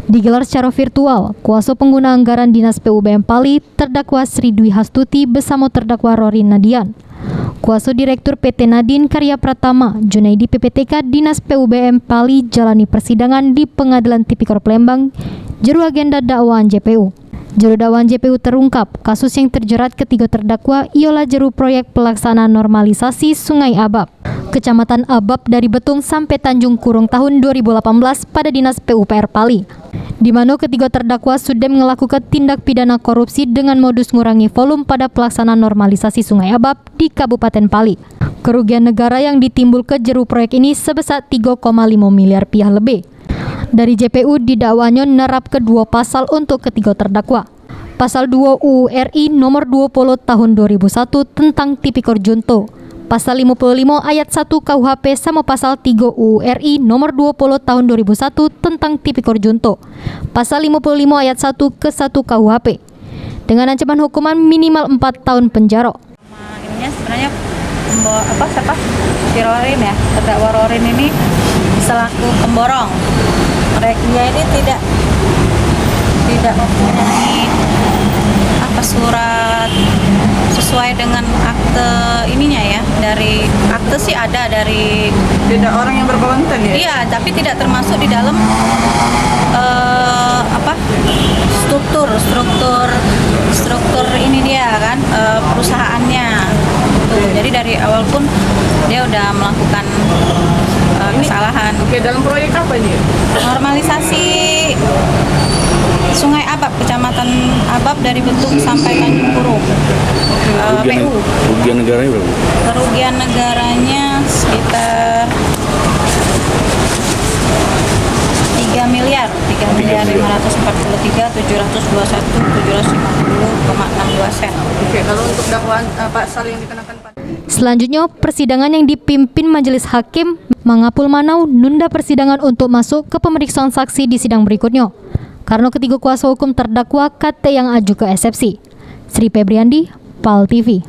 Digelar secara virtual, kuasa pengguna anggaran Dinas PUBM Pali terdakwa Sri Dwi Hastuti bersama terdakwa Rory Nadian. Kuasa Direktur PT Nadin Karya Pratama, Junaidi PPTK Dinas PUBM Pali jalani persidangan di Pengadilan Tipikor Palembang, juru agenda dakwaan JPU. Juru dakwaan JPU terungkap kasus yang terjerat ketiga terdakwa ialah juru proyek pelaksanaan normalisasi Sungai Abab, Kecamatan Abab dari Betung sampai Tanjung Kurung tahun 2018 pada Dinas PUPR Pali, di mana ketiga terdakwa sudah melakukan tindak pidana korupsi dengan modus mengurangi volume pada pelaksanaan normalisasi Sungai Abab di Kabupaten Pali. Kerugian negara yang ditimbul ke juru proyek ini sebesar 3,5 miliar rupiah lebih. Dari JPU didakwanya nerap kedua pasal untuk ketiga terdakwa. Pasal 2 UU RI nomor 20 tahun 2001 tentang Tipikor Junto. Pasal 55 ayat 1 KUHP sama pasal 3 UU RI nomor 20 tahun 2001 tentang Tipikor Junto. Pasal 55 ayat 1 ke 1 KUHP dengan ancaman hukuman minimal 4 tahun penjara. Ininya sebenarnya siapa? Si Rorin ya, terdakwa Rorin ini selaku pemborong. Dia ini tidak mempunyai surat sesuai dengan akte ininya ya. Dari akte sih ada dari tidak orang yang berkonten ya. Iya, tapi tidak termasuk di dalam struktur ini dia kan, perusahaannya. Jadi dari awal pun dia udah melakukan kesalahan. Oke, dalam proyek apa ini? Normalisasi Sungai Abab, Kecamatan Abab dari Betung sampai Tanjung Kurung. PU. Kerugian negaranya berapa? Kerugian negaranya sekitar 3 miliar 543.721.750,62 sen. Oke, kalau untuk dakwaan pasal yang dikenakan Pak. Selanjutnya, persidangan yang dipimpin Majelis Hakim Mangapul Manau nunda persidangan untuk masuk ke pemeriksaan saksi di sidang berikutnya karena ketiga kuasa hukum terdakwa KT yang aju ke eksepsi. Sri Febriandi, PAL TV.